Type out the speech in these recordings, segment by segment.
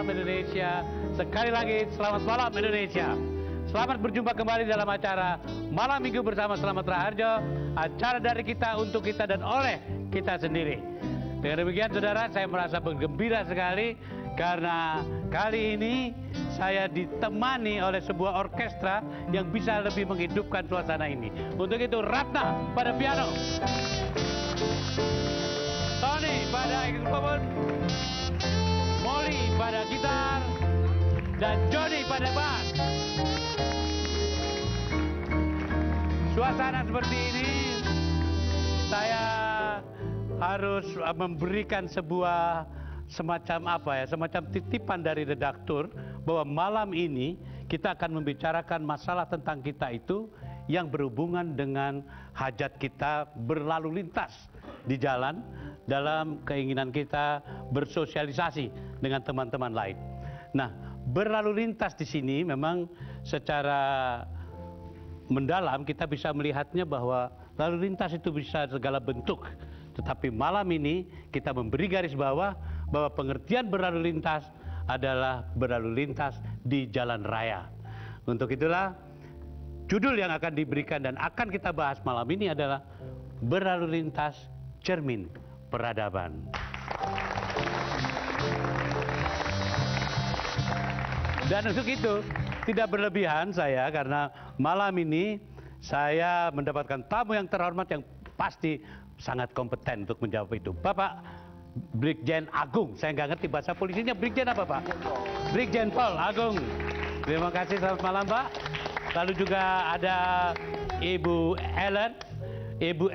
Indonesia. Sekali lagi, selamat malam Indonesia. Selamat berjumpa kembali dalam acara Malam Minggu bersama Slamet Raharjo. Acara dari kita, untuk kita, dan oleh kita sendiri. Dengan demikian, saudara, saya merasa bergembira sekali karena kali ini saya ditemani oleh sebuah orkestra yang bisa lebih menghidupkan suasana ini. Untuk itu, Ratna pada piano, Tony pada saxophone, Molly pada gitar, dan Johnny pada bass. Suasana seperti ini, saya harus memberikan sebuah semacam titipan dari redaktur bahwa malam ini kita akan membicarakan masalah tentang kita itu yang berhubungan dengan hajat kita berlalu lintas di jalan dalam keinginan kita bersosialisasi dengan teman-teman lain. Nah, berlalu lintas di sini memang secara mendalam kita bisa melihatnya bahwa lalu lintas itu bisa segala bentuk. Tetapi malam ini kita memberi garis bawah bahwa pengertian berlalu lintas adalah berlalu lintas di jalan raya. Untuk itulah judul yang akan diberikan dan akan kita bahas malam ini adalah berlalu lintas cermin peradaban. Dan untuk itu tidak berlebihan saya, karena malam ini saya mendapatkan tamu yang terhormat yang pasti sangat kompeten untuk menjawab itu. Bapak Brigjen Agung, saya nggak ngerti bahasa polisinya, Brigjen apa Pak? Brigjen Paul Agung. Terima kasih, selamat malam Pak. Lalu juga ada Ibu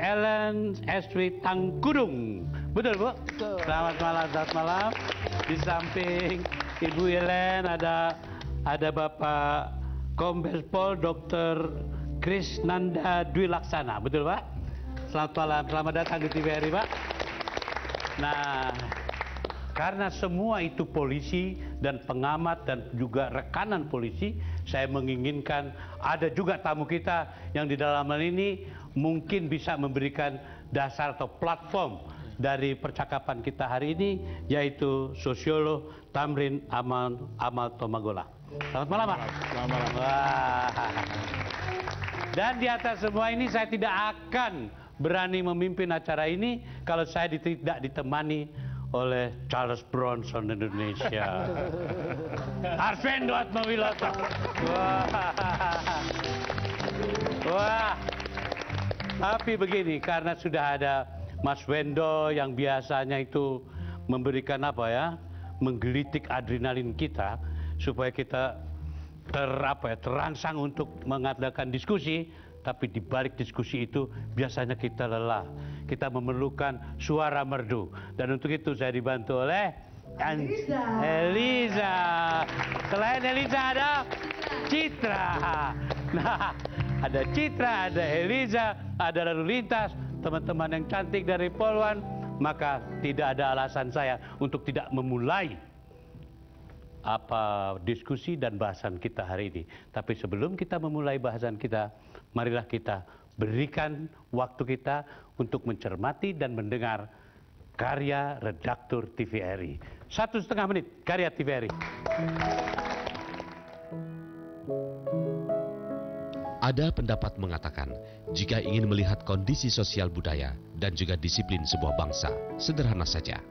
Ellen Estri Tangkudung. Betul Bu? Betul. Selamat malam. Di samping Ibu Ellen ada Bapak Kombes Pol Dr. Krisnanda Dwi Laksana. Betul Pak? Selamat malam, selamat datang di TVRI Pak. Nah, karena semua itu polisi dan pengamat dan juga rekanan polisi, saya menginginkan ada juga tamu kita yang di dalam hal ini mungkin bisa memberikan dasar atau platform dari percakapan kita hari ini, yaitu sosiolog Tamrin Amal Tomagola. Selamat malam Pak. Selamat malam. Wah. Dan di atas semua ini saya tidak akan berani memimpin acara ini kalau saya tidak ditemani oleh Charles Bronson Indonesia. Arswendo Atmawiloto. Wah. Tapi begini, karena sudah ada Mas Wendo yang biasanya itu memberikan menggelitik adrenalin kita supaya kita terangsang untuk mengadakan diskusi. Tapi di balik diskusi itu biasanya kita lelah. Kita memerlukan suara merdu. Dan untuk itu saya dibantu oleh Eliza. Selain Eliza ada Citra. Nah, ada Citra, ada Eliza, ada lalu lintas, teman-teman yang cantik dari Poluan. Maka tidak ada alasan saya untuk tidak memulai diskusi dan bahasan kita hari ini. Tapi sebelum kita memulai bahasan kita, marilah kita berikan waktu kita untuk mencermati dan mendengar karya redaktur TVRI. 1,5 menit karya TVRI. Ada pendapat mengatakan, jika ingin melihat kondisi sosial budaya dan juga disiplin sebuah bangsa, sederhana saja.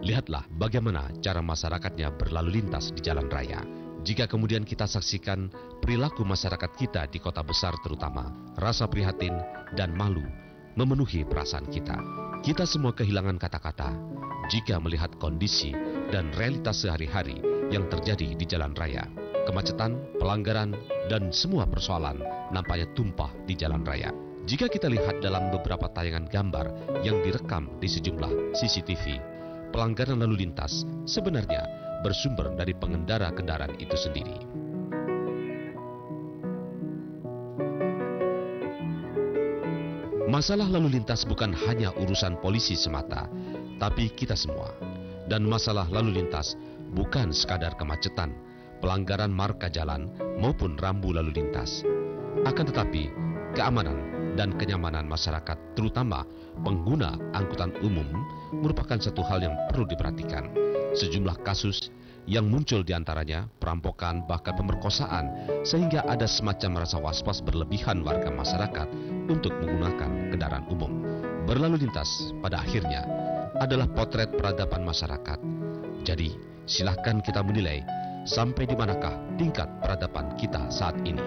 Lihatlah bagaimana cara masyarakatnya berlalu lintas di jalan raya. Jika kemudian kita saksikan perilaku masyarakat kita di kota besar terutama, rasa prihatin dan malu memenuhi perasaan kita. Kita semua kehilangan kata-kata jika melihat kondisi dan realitas sehari-hari yang terjadi di jalan raya. Kemacetan, pelanggaran, dan semua persoalan nampaknya tumpah di jalan raya. Jika kita lihat dalam beberapa tayangan gambar yang direkam di sejumlah CCTV, pelanggaran lalu lintas sebenarnya bersumber dari pengendara kendaraan itu sendiri. Masalah lalu lintas bukan hanya urusan polisi semata, tapi kita semua. Dan masalah lalu lintas bukan sekadar kemacetan, pelanggaran marka jalan maupun rambu lalu lintas. Akan tetapi, keamanan dan kenyamanan masyarakat, terutama pengguna angkutan umum, merupakan satu hal yang perlu diperhatikan. Sejumlah kasus yang muncul diantaranya perampokan bahkan pemerkosaan, sehingga ada semacam rasa was-was berlebihan warga masyarakat untuk menggunakan kendaraan umum. Berlalu lintas pada akhirnya adalah potret peradaban masyarakat. Jadi, silahkan kita menilai sampai di manakah tingkat peradaban kita saat ini.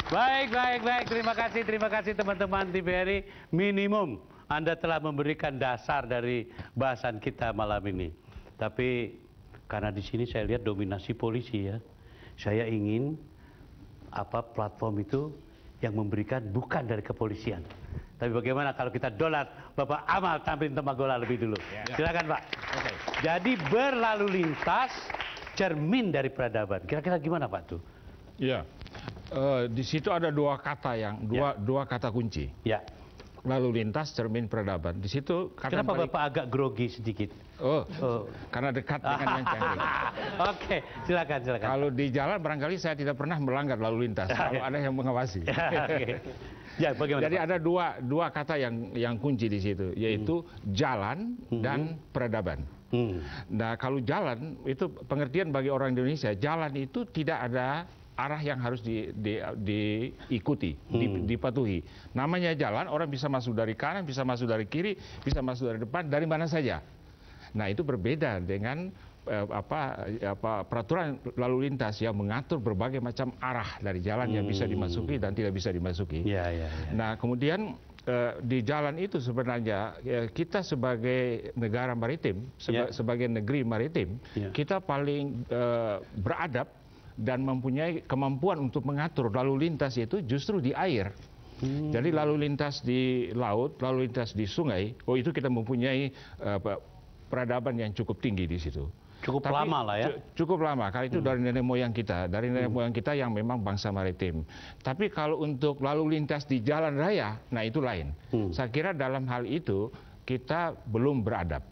Baik. Terima kasih teman-teman TVRI. Minimum Anda telah memberikan dasar dari bahasan kita malam ini. Tapi karena di sini saya lihat dominasi polisi ya. Saya ingin platform itu yang memberikan bukan dari kepolisian. Tapi bagaimana kalau kita dolar Bapak Amal tampilin Temagola lebih dulu. Silakan Pak. Okay. Jadi berlalu lintas cermin dari peradaban. Kira-kira gimana Pak tuh? Ya, di situ ada dua kata dua kata kunci. Ya. Lalu lintas cermin peradaban. Di situ kata. Kenapa Bapak agak grogi sedikit? Karena dekat dengan yang canggih. Oke, silakan. Kalau di jalan barangkali saya tidak pernah melanggar lalu lintas. Kalau ada yang mengawasi. Ya, bagaimana? Jadi ada dua kata yang kunci di situ, yaitu jalan dan peradaban. Nah, kalau jalan itu pengertian bagi orang Indonesia, jalan itu tidak ada arah yang harus diikuti, dipatuhi. Namanya jalan, orang bisa masuk dari kanan, bisa masuk dari kiri, bisa masuk dari depan, dari mana saja. Nah, itu berbeda dengan peraturan lalu lintas yang mengatur berbagai macam arah dari jalan yang bisa dimasuki dan tidak bisa dimasuki. Nah, kemudian di jalan itu sebenarnya kita sebagai negara maritim, sebagai negeri maritim, kita paling beradab dan mempunyai kemampuan untuk mengatur lalu lintas itu justru di air. Jadi lalu lintas di laut, lalu lintas di sungai, itu kita mempunyai peradaban yang cukup tinggi di situ. Cukup lama lah ya. Cukup lama, karena itu dari nenek moyang kita, moyang kita yang memang bangsa maritim. Tapi kalau untuk lalu lintas di jalan raya, nah itu lain. Saya kira dalam hal itu kita belum beradab.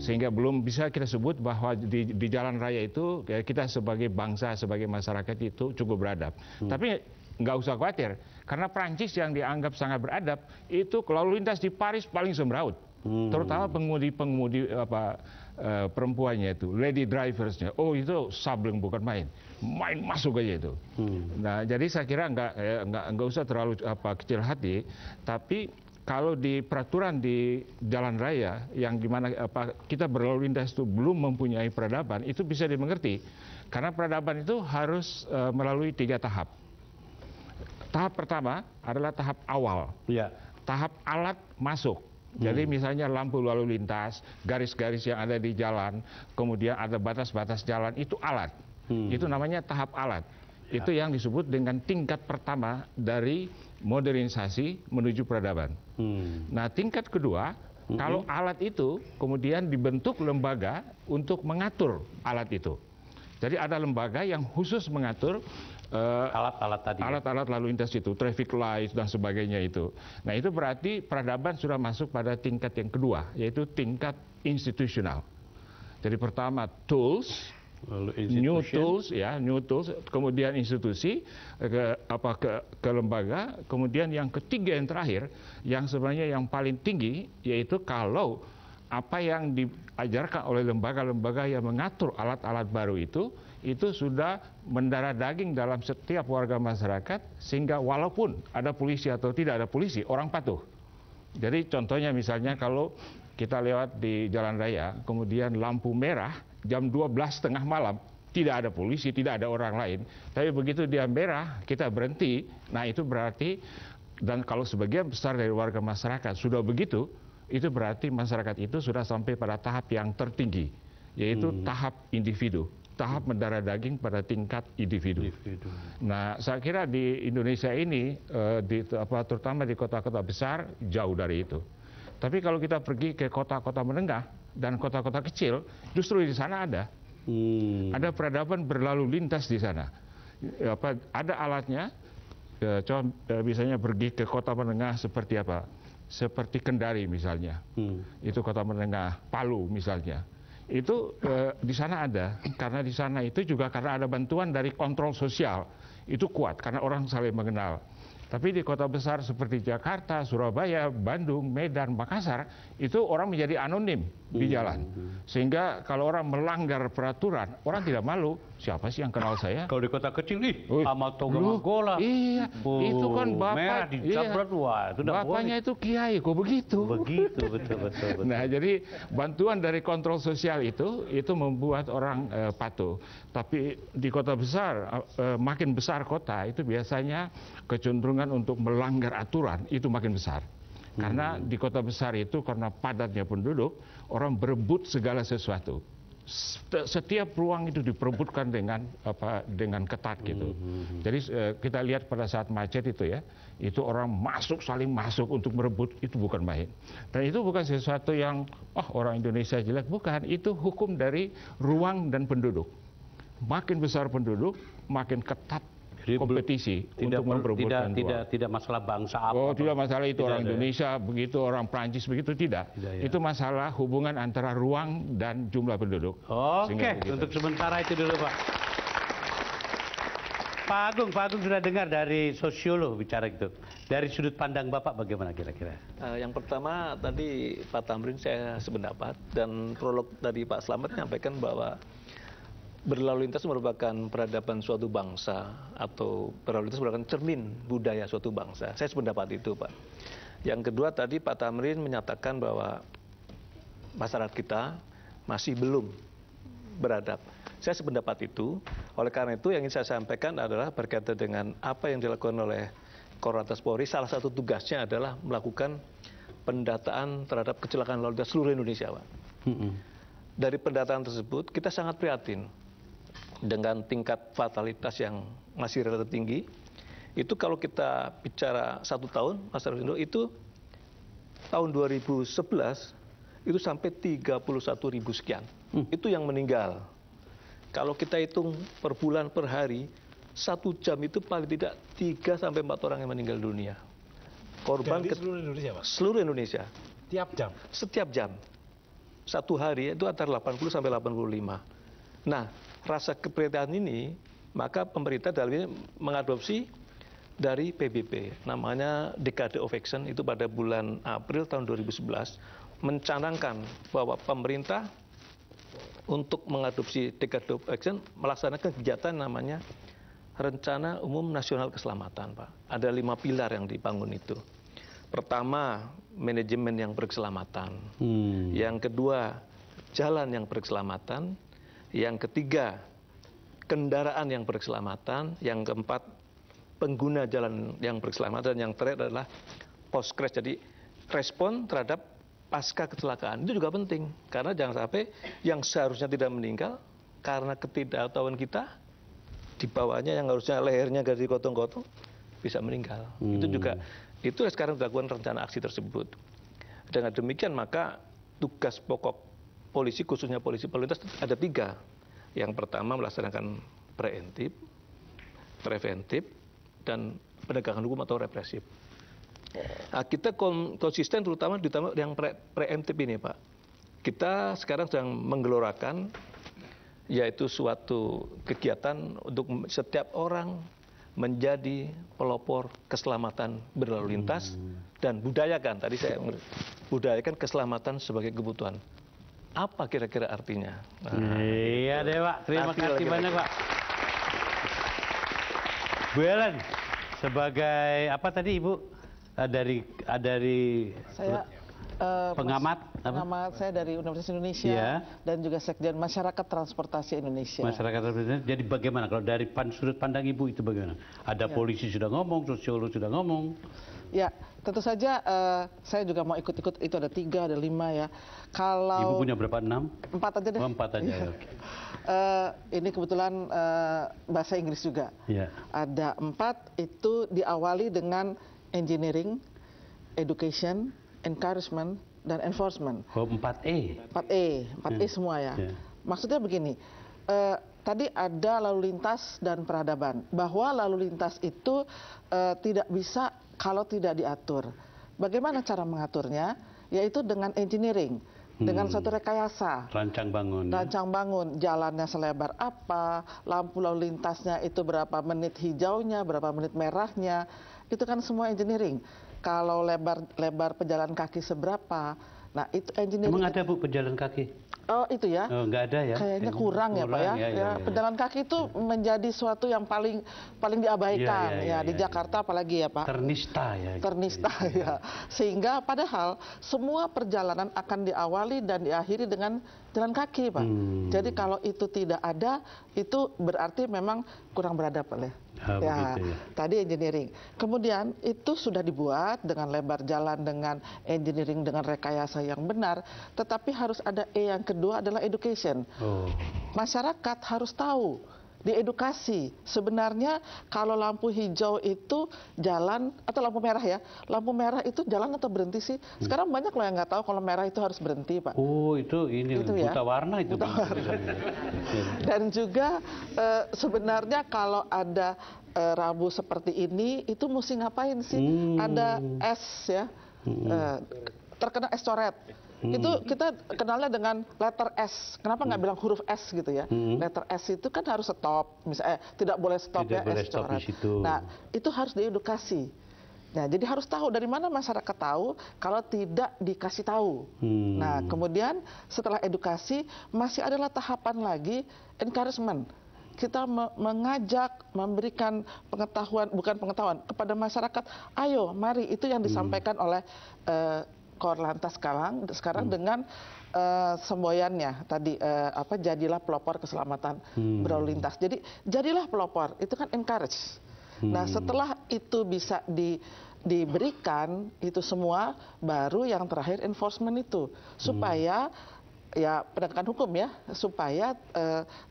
Sehingga belum bisa kita sebut bahwa di jalan raya itu kita sebagai bangsa, sebagai masyarakat itu cukup beradab. Tapi nggak usah khawatir, karena Prancis yang dianggap sangat beradab itu lalu lintas di Paris paling semraut. Terutama pengemudi perempuannya itu, lady driversnya, itu sableng bukan main masuk aja itu. Nah, jadi saya kira nggak usah terlalu kecil hati, tapi kalau di peraturan di jalan raya yang dimana kita berlalu lintas itu belum mempunyai peradaban, itu bisa dimengerti karena peradaban itu harus melalui 3 tahap. Tahap pertama adalah tahap awal, tahap alat masuk. Jadi misalnya lampu lalu lintas, garis-garis yang ada di jalan, kemudian ada batas-batas jalan, itu alat. Itu namanya tahap alat. Itu yang disebut dengan tingkat pertama dari modernisasi menuju peradaban. Nah, tingkat kedua, kalau alat itu kemudian dibentuk lembaga untuk mengatur alat itu. Jadi ada lembaga yang khusus mengatur alat-alat lalu lintas itu, traffic light dan sebagainya itu. Nah, itu berarti peradaban sudah masuk pada tingkat yang kedua, yaitu tingkat institusional. Jadi pertama tools, new tools, kemudian institusi, ke lembaga, kemudian yang ketiga yang terakhir, yang sebenarnya yang paling tinggi, yaitu kalau apa yang diajarkan oleh lembaga-lembaga yang mengatur alat-alat baru itu sudah mendarah daging dalam setiap warga masyarakat, sehingga walaupun ada polisi atau tidak ada polisi, orang patuh. Jadi contohnya misalnya kalau kita lewat di jalan raya, kemudian lampu merah, jam 12:30 malam, tidak ada polisi, tidak ada orang lain. Tapi begitu dia merah, kita berhenti. Nah, itu berarti, dan kalau sebagian besar dari warga masyarakat sudah begitu, itu berarti masyarakat itu sudah sampai pada tahap yang tertinggi, yaitu tahap individu, tahap mendarah daging pada tingkat individu. Nah, saya kira di Indonesia ini, terutama di kota-kota besar, jauh dari itu. Tapi kalau kita pergi ke kota-kota menengah dan kota-kota kecil, justru di sana ada peradaban berlalu lintas di sana. Ada alatnya. Coba misalnya pergi ke kota menengah seperti apa? Seperti Kendari misalnya. Itu kota menengah, Palu misalnya. Itu di sana ada, karena di sana itu juga karena ada bantuan dari kontrol sosial. Itu kuat karena orang saling mengenal. Tapi di kota besar seperti Jakarta, Surabaya, Bandung, Medan, Makassar, itu orang menjadi anonim di jalan. Sehingga kalau orang melanggar peraturan, orang tidak malu. Siapa sih yang kenal saya? Kalau di kota kecil nih, Ahmad Toga Magola. Iya, itu kan merah bapak, dicabret, wah, itu udah bapaknya boleh. itu kiai, kok begitu? Begitu, betul. Nah, jadi bantuan dari kontrol sosial itu membuat orang patuh. Tapi di kota besar, makin besar kota, itu biasanya kecenderungan untuk melanggar aturan itu makin besar. Karena di kota besar itu karena padatnya penduduk, orang berebut segala sesuatu. Setiap ruang itu diperebutkan dengan ketat gitu. Jadi kita lihat pada saat macet itu ya, itu orang saling masuk untuk merebut, itu bukan main. Dan itu bukan sesuatu yang orang Indonesia jelek, bukan. Itu hukum dari ruang dan penduduk. Makin besar penduduk, makin ketat kompetisi untuk memperebutkan ruang. Tidak masalah bangsa apa. Tidak masalah itu orang Indonesia begitu, orang Prancis begitu, tidak. Itu masalah hubungan antara ruang dan jumlah penduduk. Oke, untuk sementara itu dulu Pak. Pak Agung sudah dengar dari sosiolog bicara gitu. Dari sudut pandang Bapak bagaimana kira-kira? Yang pertama tadi Pak Tamrin saya sependapat, dan prolog dari Pak Slamet menyampaikan bahwa berlalu lintas merupakan peradaban suatu bangsa, atau berlalu lintas merupakan cermin budaya suatu bangsa. Saya sependapat itu, Pak. Yang kedua tadi Pak Tamrin menyatakan bahwa masyarakat kita masih belum beradab. Saya sependapat itu. Oleh karena itu yang ingin saya sampaikan adalah berkaitan dengan apa yang dilakukan oleh Korlantas Polri. Salah satu tugasnya adalah melakukan pendataan terhadap kecelakaan lalu lintas seluruh Indonesia, Pak. Dari pendataan tersebut kita sangat prihatin dengan tingkat fatalitas yang masih relatif tinggi. Itu kalau kita bicara 1 tahun, Mas Arvindo, itu tahun 2011 itu sampai 31.000 sekian. Itu yang meninggal. Kalau kita hitung per bulan, per hari, 1 jam itu paling tidak 3 sampai 4 orang yang meninggal dunia. Korban seluruh Indonesia, Pak? Seluruh Indonesia. Tiap jam? Setiap jam. 1 hari itu antara 80 sampai 85. Nah, rasa keprihatinan ini, maka pemerintah dalam ini mengadopsi dari PBB, namanya Decade of Action, itu pada bulan April tahun 2011, mencanangkan bahwa pemerintah untuk mengadopsi Decade of Action melaksanakan kegiatan namanya Rencana Umum Nasional Keselamatan, Pak. Ada 5 pilar yang dibangun itu. Pertama, manajemen yang berkeselamatan. Yang kedua, jalan yang berkeselamatan. Yang ketiga, kendaraan yang berkeselamatan. Yang keempat, pengguna jalan yang berkeselamatan. Yang terakhir adalah post crash, jadi respon terhadap pasca kecelakaan. Itu juga penting, karena jangan sampai yang seharusnya tidak meninggal karena ketidaktahuan kita, di bawahnya yang harusnya lehernya garis gotong-gotong bisa meninggal. Itu juga, itu sekarang dilakukan rencana aksi tersebut. Dengan demikian maka tugas pokok polisi, khususnya polisi lalu lintas, ada 3. Yang pertama melaksanakan preventif, dan penegakan hukum atau represif. Nah, kita konsisten terutama yang preemptif ini, Pak. Kita sekarang sedang menggelorakan, yaitu suatu kegiatan untuk setiap orang menjadi pelopor keselamatan berlalu lintas dan budayakan. Tadi saya budayakan keselamatan sebagai kebutuhan. Apa kira-kira artinya? Iya deh, Pak. Terima kasih banyak, Pak. Bu Ellen, sebagai apa tadi Ibu? Dari saya pengamat, pengamat saya dari Universitas Indonesia dan juga Sekjen Masyarakat Transportasi Indonesia. Masyarakat Transportasi. Jadi bagaimana kalau dari sudut pandang Ibu itu bagaimana? Ada polisi sudah ngomong, sosiolog sudah ngomong. Ya, tentu saja saya juga mau ikut-ikut, itu ada 3, ada 5 ya. Kalau Ibu punya berapa? 6? 4 aja deh. 4 aja, oke. Ini kebetulan bahasa Inggris juga. Ada 4, itu diawali dengan engineering, education, encouragement, dan enforcement. 4E? 4E semua ya. Maksudnya begini, tadi ada lalu lintas dan peradaban. Bahwa lalu lintas itu tidak bisa kalau tidak diatur. Bagaimana cara mengaturnya? Yaitu dengan engineering. dengan suatu rekayasa. Rancang bangun. Rancang bangun, jalannya selebar apa, lampu lalu lintasnya itu berapa menit hijaunya, berapa menit merahnya, itu kan semua engineering. Kalau lebar pejalan kaki seberapa, nah itu engineering. Emang ada Bu pejalan kaki? Oh itu ya? Oh, nggak ada ya? Kayaknya kurang ya Pak ya. Ya, pejalan kaki itu menjadi suatu yang paling diabaikan di Jakarta apalagi ya Pak. Ternista ya. Ternista ya. Sehingga padahal semua perjalanan akan diawali dan diakhiri dengan jalan kaki Pak. Jadi kalau itu tidak ada, itu berarti memang kurang beradab ya. Tadi engineering. Kemudian itu sudah dibuat dengan lebar jalan, dengan engineering, dengan rekayasa yang benar. Tetapi harus ada yang kedua adalah education. Masyarakat harus tahu, diedukasi. Sebenarnya kalau lampu hijau itu jalan, atau lampu merah ya, lampu merah itu jalan atau berhenti sih? Sekarang banyak loh yang nggak tahu kalau merah itu harus berhenti Pak. Oh itu buta warna itu. Buta warna. Dan juga sebenarnya kalau ada rambu seperti ini, itu mesti ngapain sih? Ada es ya, terkena es coret. Itu kita kenalnya dengan letter S. Kenapa nggak bilang huruf S gitu ya? Letter S itu kan harus stop, misalnya tidak boleh stop ya, es coret. Nah itu harus diedukasi. Nah jadi harus tahu dari mana masyarakat tahu kalau tidak dikasih tahu. Nah kemudian setelah edukasi masih adalah tahapan lagi encouragement. Kita mengajak, memberikan pengetahuan, bukan pengetahuan, kepada masyarakat. Ayo, mari, itu yang disampaikan oleh Korlantas sekarang dengan semboyannya tadi jadilah pelopor keselamatan berlalu lintas. Jadi jadilah pelopor, itu kan encourage. Nah setelah itu bisa diberikan itu semua, baru yang terakhir enforcement itu, supaya ya penegakan hukum ya, supaya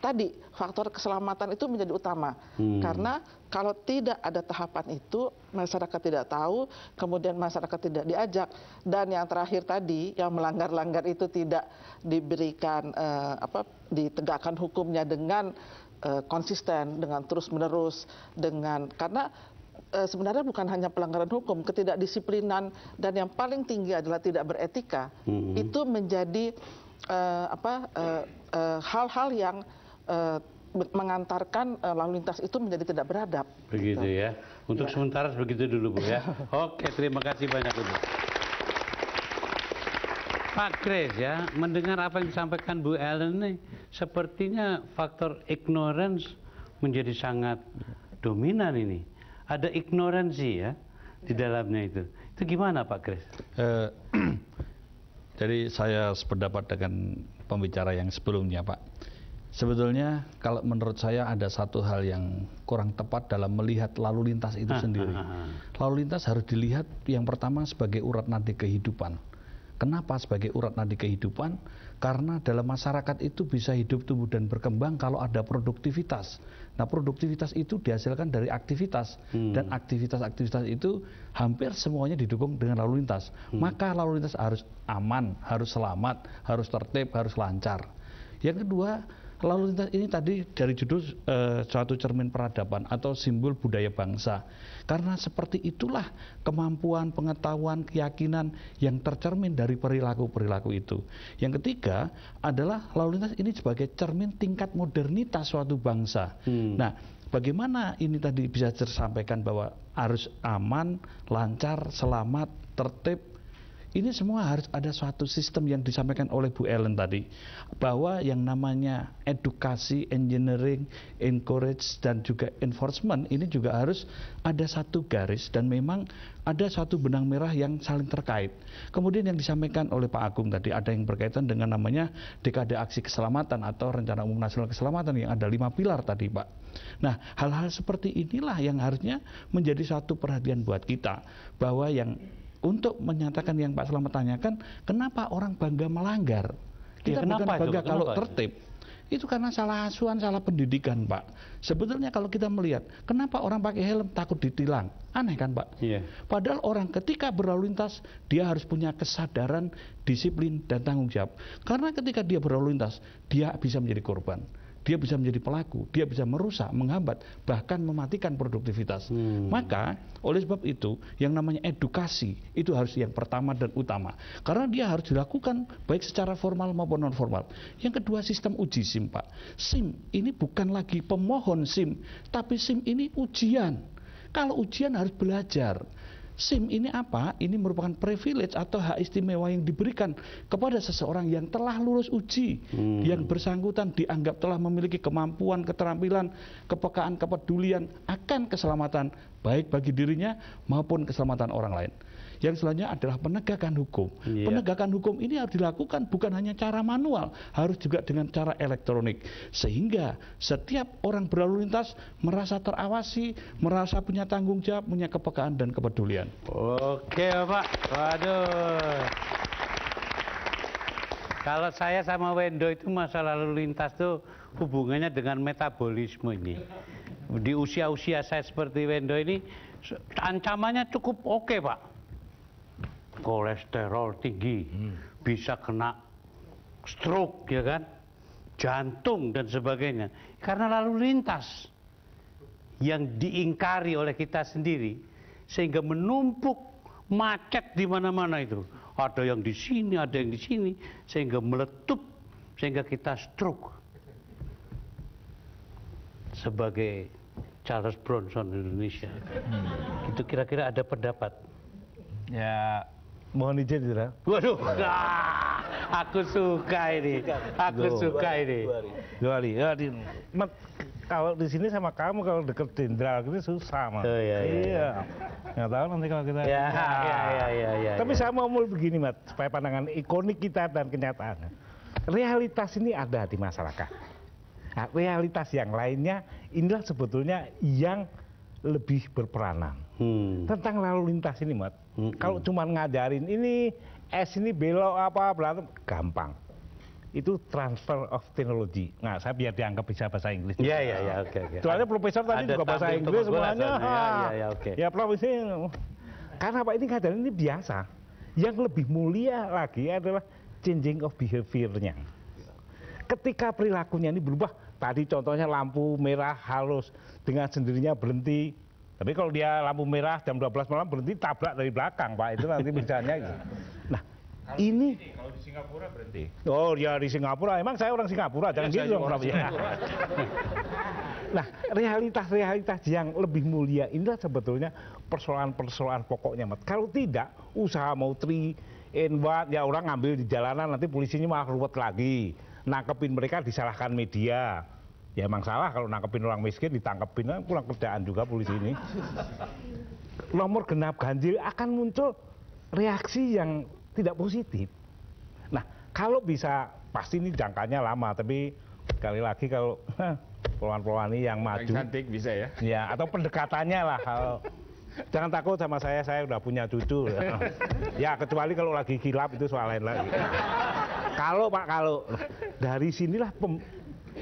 tadi faktor keselamatan itu menjadi utama. Karena kalau tidak ada tahapan itu, masyarakat tidak tahu, kemudian masyarakat tidak diajak, dan yang terakhir tadi yang melanggar-langgar itu tidak diberikan ditegakkan hukumnya dengan konsisten, dengan terus-menerus, karena sebenarnya bukan hanya pelanggaran hukum, ketidakdisiplinan, dan yang paling tinggi adalah tidak beretika. Itu menjadi hal-hal yang mengantarkan lalu lintas itu menjadi tidak beradab. Begitu ya. Untuk sementara begitu dulu Bu ya. Oke, terima kasih banyak Ibu. Pak Kris ya, mendengar apa yang disampaikan Bu Ellen nih, sepertinya faktor ignorance menjadi sangat dominan ini. Ada ignoransi ya di dalamnya itu. Itu gimana Pak Kris? Jadi saya sependapat dengan pembicara yang sebelumnya Pak. Sebetulnya kalau menurut saya ada satu hal yang kurang tepat dalam melihat lalu lintas itu sendiri. Lalu lintas harus dilihat yang pertama sebagai urat nadi kehidupan. Kenapa sebagai urat nadi kehidupan? Karena dalam masyarakat itu bisa hidup, tumbuh, dan berkembang kalau ada produktivitas. Nah produktivitas itu dihasilkan dari aktivitas. Dan aktivitas-aktivitas itu hampir semuanya didukung dengan lalu lintas. Maka lalu lintas harus aman, harus selamat, harus tertib, harus lancar. Yang kedua, lalu lintas ini tadi dari judul suatu cermin peradaban atau simbol budaya bangsa. Karena seperti itulah kemampuan, pengetahuan, keyakinan yang tercermin dari perilaku-perilaku itu. Yang ketiga adalah lalu lintas ini sebagai cermin tingkat modernitas suatu bangsa. Nah, bagaimana ini tadi bisa tersampaikan bahwa harus aman, lancar, selamat, tertib. Ini semua harus ada suatu sistem yang disampaikan oleh Bu Ellen tadi, bahwa yang namanya edukasi, engineering, encourage, dan juga enforcement ini juga harus ada satu garis dan memang ada satu benang merah yang saling terkait. Kemudian yang disampaikan oleh Pak Agung tadi ada yang berkaitan dengan namanya dekade aksi keselamatan atau rencana umum nasional keselamatan yang ada 5 pilar tadi Pak. Nah hal-hal seperti inilah yang harusnya menjadi satu perhatian buat kita, bahwa yang untuk menyatakan yang Pak Slamet tanyakan, kenapa orang bangga melanggar? Kita bukan bangga kalau tertib. Itu karena salah asuhan, salah pendidikan, Pak. Sebetulnya kalau kita melihat, kenapa orang pakai helm takut ditilang? Aneh kan, Pak? Padahal orang ketika berlalu lintas, dia harus punya kesadaran, disiplin, dan tanggung jawab. Karena ketika dia berlalu lintas, dia bisa menjadi korban. dia bisa menjadi pelaku, dia bisa merusak, menghambat, bahkan mematikan produktivitas. Maka oleh sebab itu yang namanya edukasi itu harus yang pertama dan utama, karena dia harus dilakukan baik secara formal maupun non formal. Yang kedua, sistem uji SIM, Pak. SIM ini bukan lagi pemohon SIM, tapi SIM ini ujian. Kalau ujian harus belajar. SIM ini apa? Ini merupakan privilege atau hak istimewa yang diberikan kepada seseorang yang telah lulus uji, yang bersangkutan dianggap telah memiliki kemampuan, keterampilan, kepekaan, kepedulian akan keselamatan baik bagi dirinya maupun keselamatan orang lain. Yang selanjutnya adalah penegakan hukum. Penegakan hukum ini harus dilakukan bukan hanya cara manual, harus juga dengan cara elektronik. Sehingga setiap orang berlalu lintas merasa terawasi, merasa punya tanggung jawab, punya kepekaan dan kepedulian. Oke, Pak. Waduh. Kalau saya sama Wendo itu masalah lalu lintas tuh hubungannya dengan metabolisme ini. Di usia-usia saya seperti Wendo ini, ancamannya cukup oke, Pak. Kolesterol tinggi, bisa kena stroke, ya kan, jantung dan sebagainya, karena lalu lintas yang diingkari oleh kita sendiri, sehingga menumpuk macet di mana-mana itu. Ada yang di sini, ada yang di sini, sehingga meletup, sehingga kita stroke. Sebagai Charles Bronson Indonesia, itu kira-kira ada pendapat. Ya, mohon izin, Saudara. Waduh, aku suka ini, Dua hari. Ya, kalau di sini sama kamu, kalau deket jenderal gitu susah, Mas. Oh, iya. Nggak tahu nanti kalau kita. Ya. Tapi saya mau mulai begini, Mas, supaya pandangan ikonik kita dan kenyataan. Realitas ini ada di masyarakat. Nah, realitas yang lainnya inilah sebetulnya yang lebih berperanan tentang lalu lintas ini, Mat. Kalau cuma ngajarin ini ini belok apa berantem, gampang. Itu transfer of technology. Nah, saya biar dianggap bisa bahasa Inggris. Iya, oke. Soalnya profesor tadi juga bahasa Inggris semuanya. Oke. Ya, Prof, karena Pak ini ngajarin ini biasa. Yang lebih mulia lagi adalah changing of behavior-nya. Ketika perilakunya ini berubah, tadi contohnya lampu merah halus dengan sendirinya berhenti. Tapi kalau dia lampu merah jam 12 malam berhenti, tabrak dari belakang, Pak. Itu nanti misalnya gitu. Nah, ini kalau di Singapura berhenti. Oh, ya di Singapura. Emang saya orang Singapura, jangan gitu dong, Prof. Nah, realitas-realitas yang lebih mulia inilah sebetulnya persoalan-persoalan pokoknya, Mat. Kalau tidak, usaha mau 3-in-1, ya orang ngambil di jalanan, nanti polisinya malah ruwet lagi. Nangkepin mereka disalahkan media. Ya emang salah kalau nangkepin orang miskin, ditangkepin, kurang kerjaan juga polisi ini. Nomor genap ganjil akan muncul reaksi yang tidak positif. Nah, kalau bisa, pasti ini jangkanya lama, tapi sekali lagi kalau peluang-peluang ini yang maju. Cantik bisa ya? Ya, atau pendekatannya lah. Jangan takut sama saya udah punya cucu. Ya, kecuali kalau lagi kilap itu soal lain lagi. Kalau dari sinilah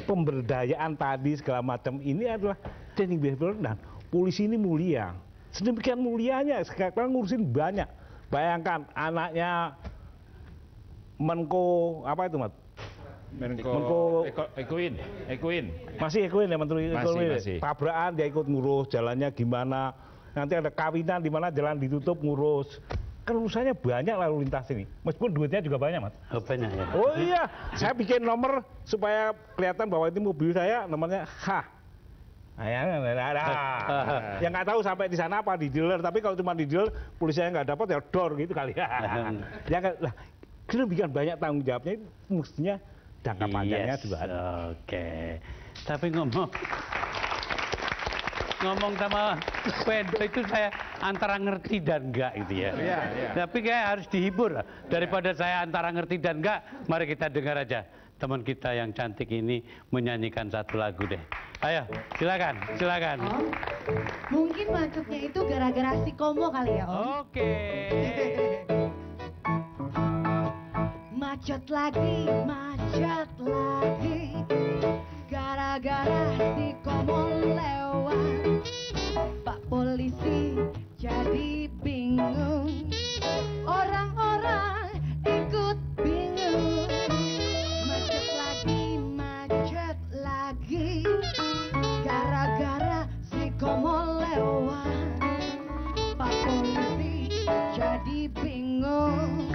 pemberdayaan tadi segala macam ini adalah changing behavior, dan polisi ini mulia. Sedemikian mulianya, sekarang ngurusin banyak. Bayangkan anaknya Menko apa itu, Mat? Menko Ekuin. Masih Ekuin ya, Menteri Ekonomi. Masih. Tabrakan dia ikut ngurus, jalannya gimana. Nanti ada kawinan di mana jalan ditutup ngurus. Kan urusannya banyak lalu lintas ini. Meskipun duitnya juga banyak, Mas. Oh, banyak ya. Oh iya, saya bikin nomor supaya kelihatan bahwa itu mobil saya, nomornya H. Yang nggak tahu sampai di sana apa di dealer, tapi kalau cuma di dealer, polisinya nggak dapat ya dor gitu kali ya. Lah, bikin banyak tanggung jawabnya, mestinya jangka panjangnya juga ada. Oke. Tapi ngomong sama Wendo itu saya antara ngerti dan enggak gitu ya. Tapi kayak harus dihibur lah. Daripada saya antara ngerti dan enggak, mari kita dengar aja teman kita yang cantik ini menyanyikan satu lagu deh. Ayo, silakan. Mungkin macetnya itu gara-gara si Komo kali ya, Om. Oke. Macet lagi, gara-gara si Komo lewat. Pak polisi jadi bingung, orang-orang ikut bingung. Macet lagi, bingung